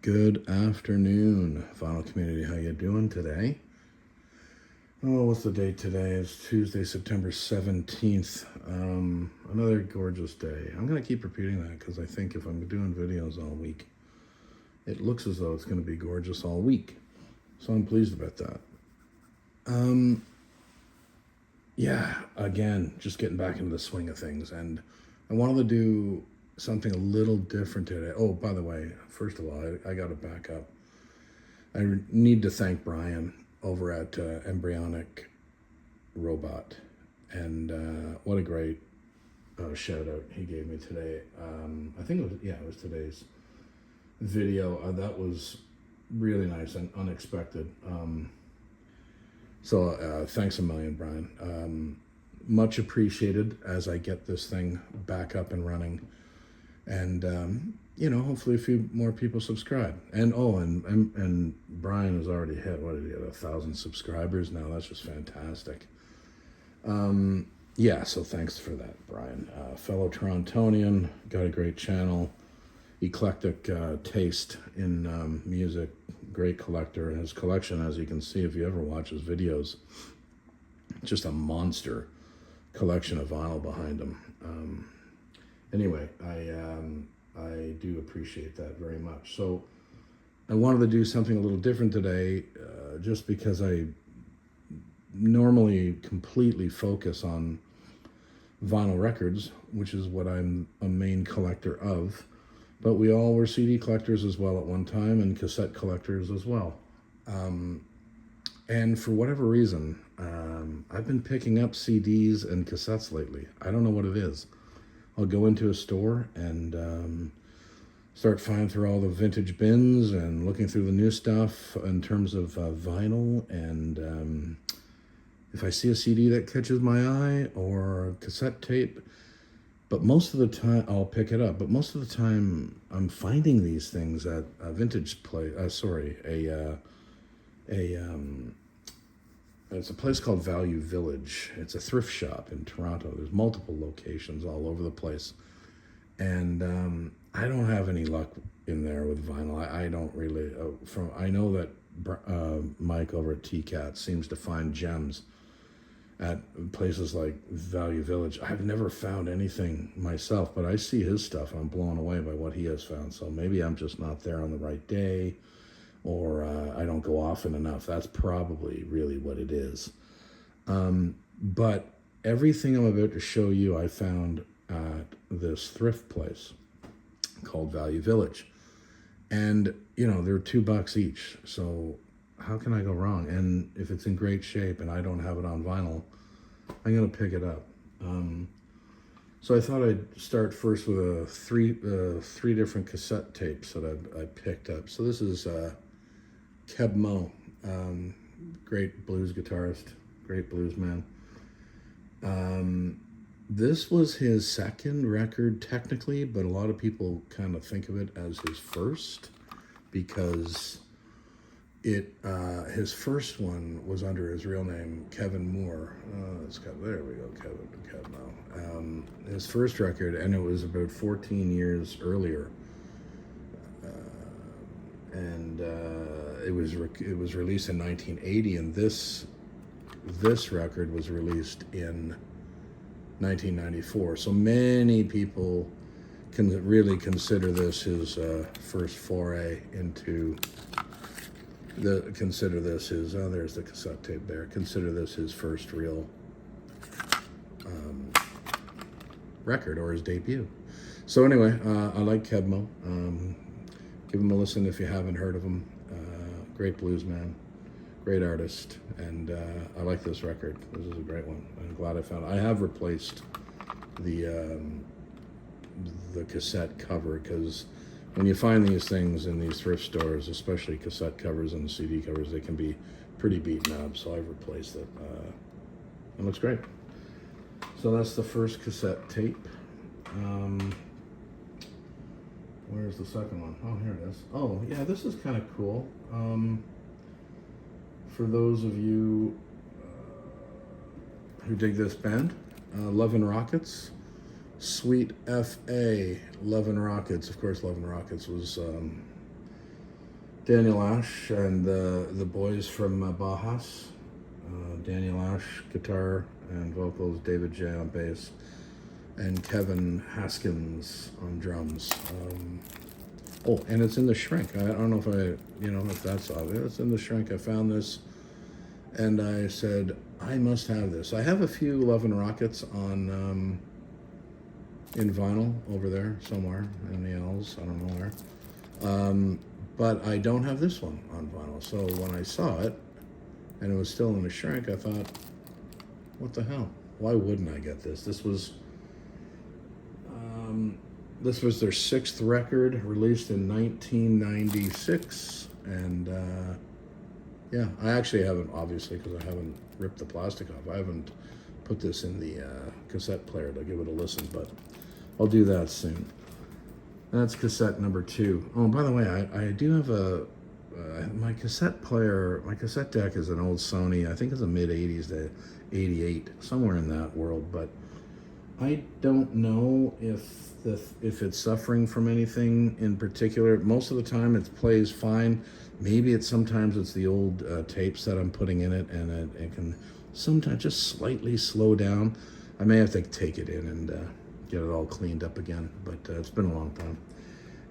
Good afternoon, Vinyl community. How you doing today? Oh, what's the date today? It's Tuesday, September 17th. Another gorgeous day. I'm going to keep repeating that because I think if I'm doing videos all week, it looks as though it's going to be gorgeous all week. So I'm pleased about that. Yeah, again, just getting back into the swing of things. And I wanted to do something a little different today. Oh, by the way, first of all, I got to back up. I need to thank Brian over at Embryonic Robot. And what a great shout out he gave me today. I think it was today's video. That was really nice and unexpected. So thanks a million, Brian. Much appreciated as I get this thing back up and running. And, hopefully a few more people subscribe. And Brian has already hit, what did he have, 1,000 subscribers now? That's just fantastic. So thanks for that, Brian. Fellow Torontonian, got a great channel, eclectic taste in music, great collector. And his collection, as you can see, if you ever watch his videos, just a monster collection of vinyl behind him. Anyway, I do appreciate that very much. So I wanted to do something a little different today, just because I normally completely focus on vinyl records, which is what I'm a main collector of. But we all were CD collectors as well at one time, and cassette collectors as well. And for whatever reason, I've been picking up CDs and cassettes lately. I don't know what it is. I'll go into a store and start finding through all the vintage bins and looking through the new stuff in terms of vinyl. And if I see a CD that catches my eye or a cassette tape, but most of the time I'll pick it up. But most of the time I'm finding these things at a vintage place. It's a place called Value Village. It's a thrift shop in Toronto. There's multiple locations all over the place. And I don't have any luck in there with vinyl. I don't really, I know that Mike over at TCAT seems to find gems at places like Value Village. I've never found anything myself, but I see his stuff and I'm blown away by what he has found. So maybe I'm just not there on the right day, or I don't go often enough. That's probably really what it is. But everything I'm about to show you, I found at this thrift place called Value Village. And, they're $2 each. So how can I go wrong? And if it's in great shape and I don't have it on vinyl, I'm going to pick it up. So I thought I'd start first with three different cassette tapes that I picked up. So this is Keb Mo, great blues guitarist, great blues man. This was his second record technically, but a lot of people kind of think of it as his first because his first one was under his real name, Kevin Moore. There we go, Keb Mo. His first record, and it was about 14 years earlier. It was released in 1980, and this record was released in 1994. So many people can really consider this his first foray into consider this his there's the cassette tape there. Consider this his first real record, or his debut. So anyway, I like Keb Mo. Give him a listen if you haven't heard of him. Great blues man, great artist, and I like this record. This is a great one. I'm glad I found it. I have replaced the cassette cover, because when you find these things in these thrift stores, especially cassette covers and CD covers, they can be pretty beaten up. So I've replaced it. It looks great. So that's the first cassette tape. Where's the second one? Oh, here it is. Oh, yeah, this is kind of cool. For those of you who dig this band, Love and Rockets, Sweet F.A., Love and Rockets. Of course, Love and Rockets was Daniel Ash and the boys from Bajas. Daniel Ash, guitar and vocals, David J on bass, and Kevin Haskins on drums. Oh, and it's in the shrink. I don't know if that's obvious. It's in the shrink. I found this, and I said, I must have this. I have a few Love and Rockets on in vinyl over there somewhere in the L's. I don't know where. But I don't have this one on vinyl. So when I saw it, and it was still in the shrink, I thought, what the hell? Why wouldn't I get this? This was their sixth record, released in 1996, and yeah, I actually haven't, obviously, because I haven't ripped the plastic off. I haven't put this in the cassette player to give it a listen, but I'll do that soon. That's cassette number 2. Oh, by the way, I do have my cassette player, my cassette deck is an old Sony, I think it's a mid-80s to 88, somewhere in that world, but I don't know if it's suffering from anything in particular. Most of the time it plays fine. Maybe sometimes it's the old tapes that I'm putting in it, and it can sometimes just slightly slow down. I may have to take it in and get it all cleaned up again, but it's been a long time.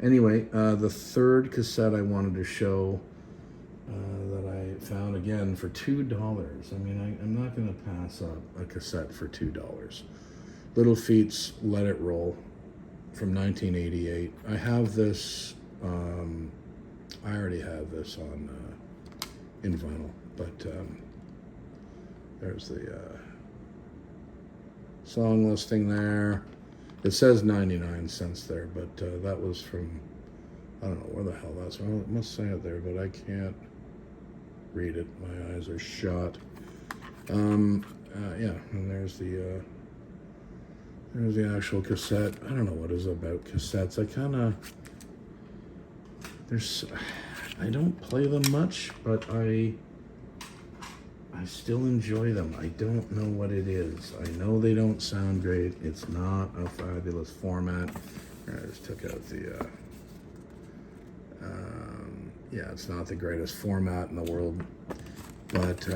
Anyway, the third cassette I wanted to show that I found, again, for $2. I mean, I'm not going to pass up a cassette for $2. Little Feat's Let It Roll from 1988. I have this, I already have this on in vinyl, but there's the song listing there. It says 99 cents there, but that was from, I don't know where the hell that's from. It must say it there, but I can't read it. My eyes are shot. Yeah, and there's the actual cassette. I don't know what is about cassettes. I don't play them much, but I still enjoy them. I don't know what it is. I know they don't sound great. It's not a fabulous format. I just took out the, yeah, it's not the greatest format in the world, but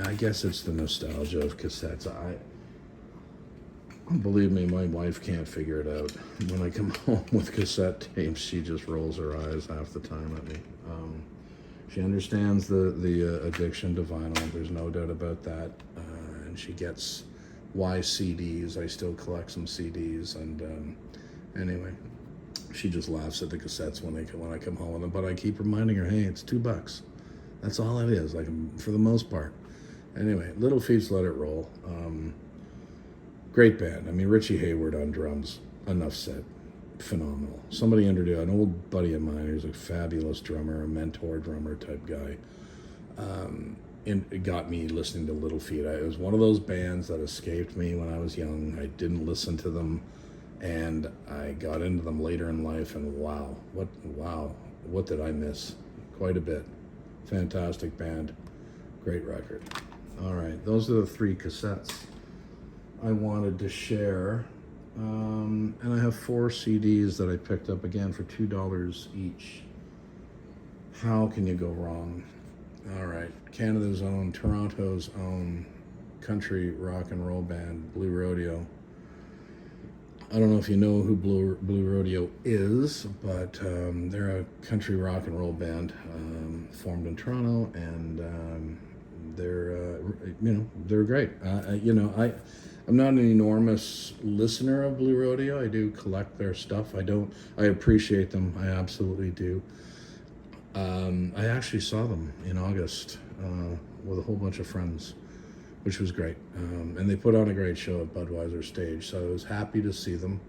I guess it's the nostalgia of cassettes. Believe me, my wife can't figure it out. When I come home with cassette tapes, she just rolls her eyes half the time at me. She understands the addiction to vinyl. There's no doubt about that. And she gets why CDs. I still collect some CDs. And anyway, she just laughs at the cassettes when I come home with them. But I keep reminding her, hey, it's $2. That's all it is, like, for the most part. Anyway, Little Feat's Let It Roll. Great band. I mean, Richie Hayward on drums, enough said. Phenomenal. Somebody introduced an old buddy of mine who's a fabulous drummer, a mentor drummer type guy. It got me listening to Little Feat. It was one of those bands that escaped me when I was young. I didn't listen to them, and I got into them later in life, and wow, what did I miss? Quite a bit. Fantastic band. Great record. All right, those are the 3 cassettes I wanted to share, and I have 4 CDs that I picked up, again, for $2 each. How can you go wrong? All right, Canada's own, Toronto's own country rock and roll band, Blue Rodeo. I don't know if you know who Blue Rodeo is, but they're a country rock and roll band formed in Toronto, and they're great. I'm not an enormous listener of Blue Rodeo. I do collect their stuff. I appreciate them. I absolutely do. I actually saw them in August with a whole bunch of friends, which was great. And they put on a great show at Budweiser Stage, so I was happy to see them.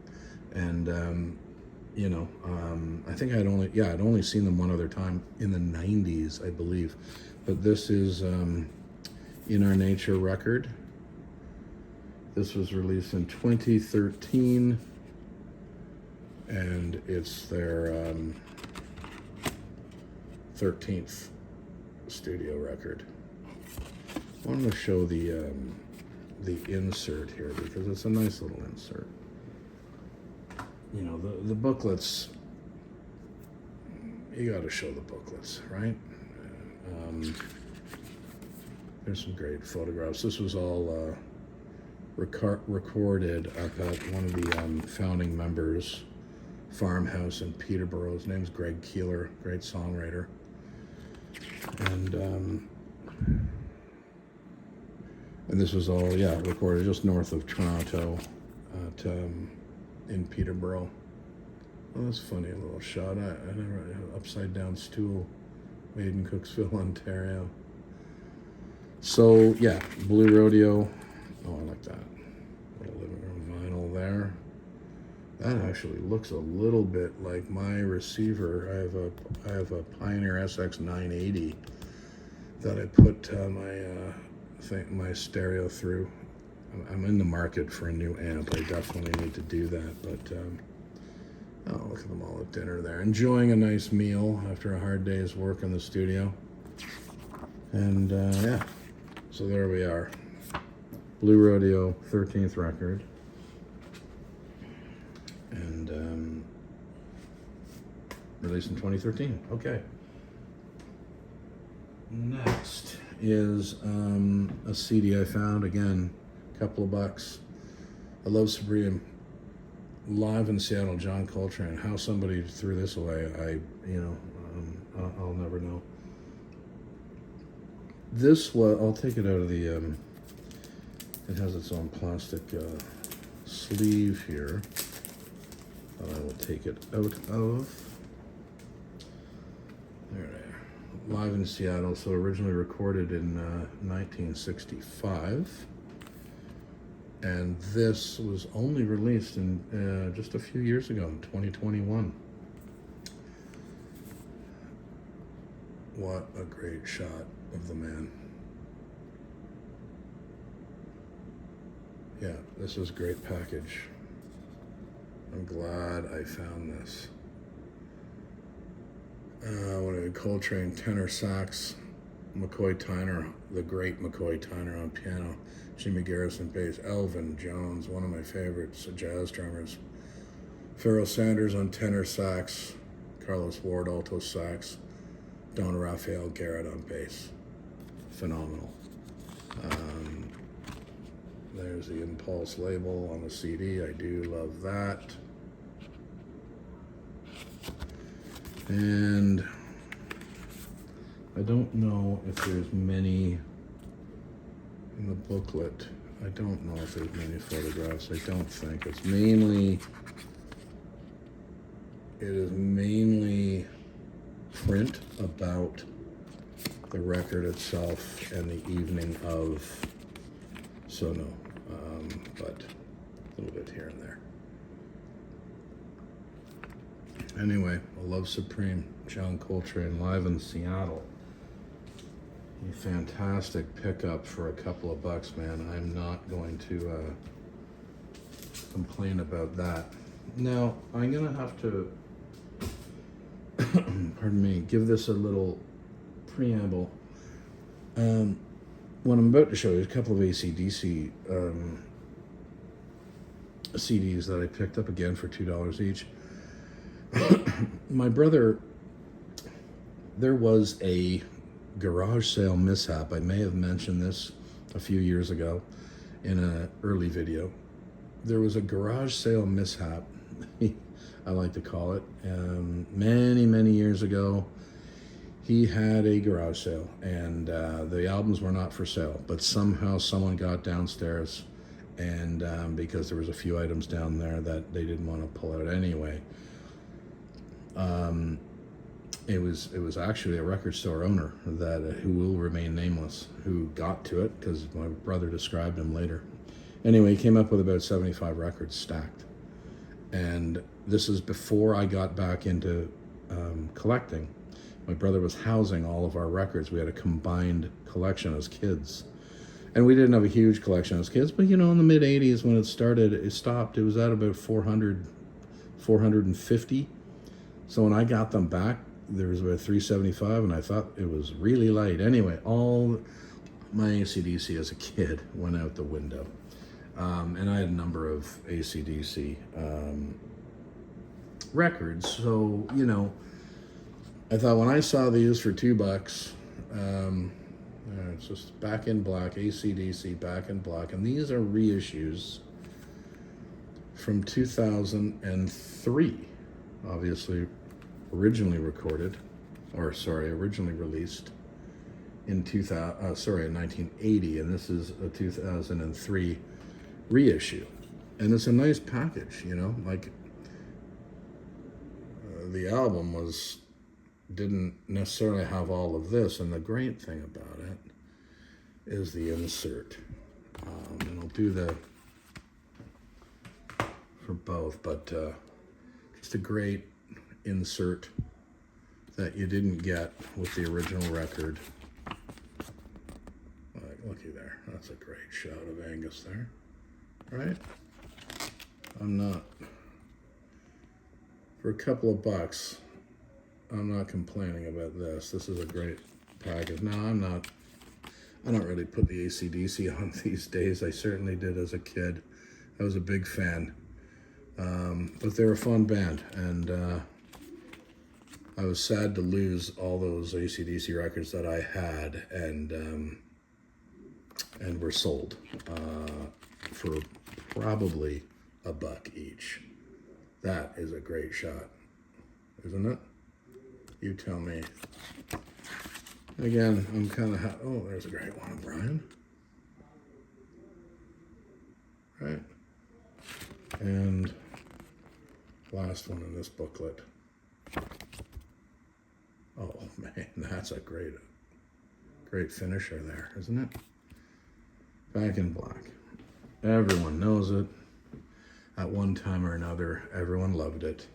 And, I think I'd only seen them one other time in the 90s, I believe. But this is In Our Nature record. This was released in 2013, and it's their 13th studio record. I wanted to show the insert here because it's a nice little insert. You know, the booklets, you got to show the booklets, right? There's some great photographs. This was all recorded up at one of the founding members' farmhouse in Peterborough. His name's Greg Keeler, great songwriter. And this was all, recorded just north of Toronto in Peterborough. Oh, that's funny, a little shot. I never, upside down stool made in Cooksville, Ontario. So, yeah, Blue Rodeo. Oh, I like that. Little living room vinyl there. That actually looks a little bit like my receiver. I have a Pioneer SX 980 that I put my stereo through. I'm in the market for a new amp. I definitely need to do that. But oh, look at them all at dinner there, enjoying a nice meal after a hard day's work in the studio. And yeah, so there we are. Blue Rodeo, 13th record. And released in 2013. Okay. Next is a CD I found, again, a couple of bucks. I Love Supreme, live in Seattle, John Coltrane. How somebody threw this away, I'll never know. This was, I'll take it out of the, it has its own plastic sleeve here that I will take it out of. There. Live in Seattle, so originally recorded in 1965. And this was only released in just a few years ago, in 2021. What a great shot of the man. Yeah, this is a great package. I'm glad I found this. What are Coltrane tenor sax, McCoy Tyner, the great McCoy Tyner on piano, Jimmy Garrison bass, Elvin Jones, one of my favorites, jazz drummers, Pharoah Sanders on tenor sax, Carlos Ward alto sax, Don Raphael Garrett on bass. Phenomenal. There's the Impulse label on the CD. I do love that. And I don't know if there's many in the booklet. I don't know if there's many photographs. I don't think. It is mainly print about the record itself and the evening of. So no, but a little bit here and there. Anyway, I Love Supreme, John Coltrane, live in Seattle. A fantastic pickup for a couple of bucks, man. I'm not going to complain about that. Now, I'm gonna have to, pardon me, give this a little preamble. What I'm about to show you is a couple of AC/DC CDs that I picked up again for $2 each. My brother, there was a garage sale mishap. I may have mentioned this a few years ago in an early video. There was a garage sale mishap, I like to call it, many years ago. He had a garage sale, and the albums were not for sale, but somehow someone got downstairs, and because there was a few items down there that they didn't want to pull out anyway, it was actually a record store owner that who will remain nameless, who got to it, because my brother described him later. Anyway, he came up with about 75 records stacked, and this is before I got back into collecting. My brother was housing all of our records. We had a combined collection as kids. And we didn't have a huge collection as kids, but in the mid 80s when it started, it stopped. It was at about 400, 450. So when I got them back, there was about 375, and I thought it was really light. Anyway, all my AC/DC as a kid went out the window. And I had a number of AC/DC records. So, I thought when I saw these for $2, it's just Back in Black, AC/DC Back in Black, and these are reissues from 2003, obviously originally released in 1980, and this is a 2003 reissue, and it's a nice package, you know, like the album didn't necessarily have all of this, and the great thing about it is the insert. And I'll do the for both, but just a great insert that you didn't get with the original record. Like, looky there, that's a great shot of Angus there, right? For a couple of bucks, I'm not complaining about this. This is a great package. Now, I don't really put the AC/DC on these days. I certainly did as a kid. I was a big fan. But they're a fun band, and I was sad to lose all those AC/DC records that I had, and were sold for probably $1 each. That is a great shot, isn't it? You tell me. Again, I'm kind of oh, there's a great one, Brian. Right. And last one in this booklet. Oh man, that's a great finisher there, isn't it? Back in Black. Everyone knows it. At one time or another, everyone loved it.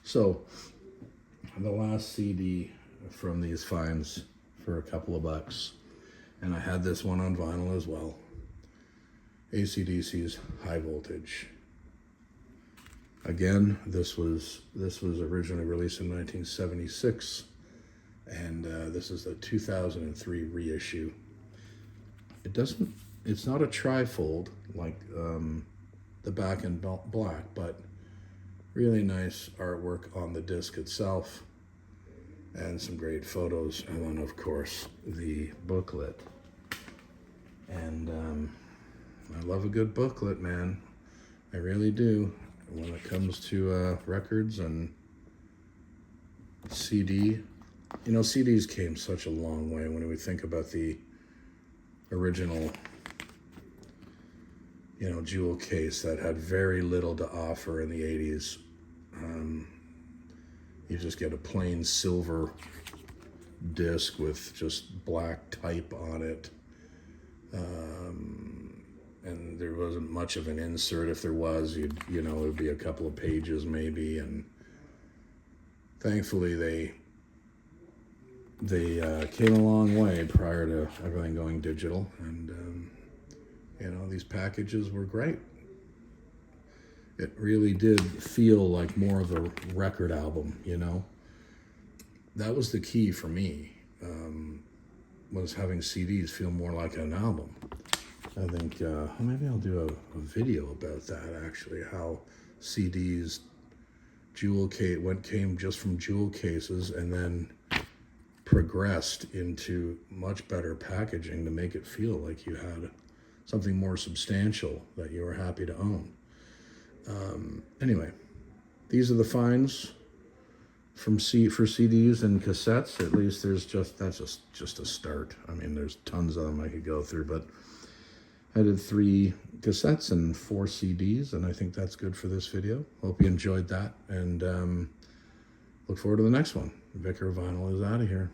So, the last CD from these finds for a couple of bucks, and I had this one on vinyl as well. AC/DC's High Voltage. Again, this was originally released in 1976, and this is the 2003 reissue. It's not a trifold like the Back in Black, but really nice artwork on the disc itself, and some great photos, and then of course the booklet. And I love a good booklet, man. I really do. When it comes to records and CD, you know, CDs came such a long way when we think about the original, you know, jewel case that had very little to offer in the 80s. You just get a plain silver disc with just black type on it. And there wasn't much of an insert. If there was, it would be a couple of pages maybe. And thankfully they came a long way prior to everything going digital. And, these packages were great. It really did feel like more of a record album, you know. That was the key for me, was having CDs feel more like an album. I think maybe I'll do a video about that, actually, how CDs came just from jewel cases and then progressed into much better packaging to make it feel like you had something more substantial that you were happy to own. Anyway, these are the finds for CDs and cassettes. At least that's just a start. I mean, there's tons of them I could go through, but I did 3 cassettes and 4 CDs, and I think that's good for this video. Hope you enjoyed that, and look forward to the next one. Vicar Vinyl is out of here.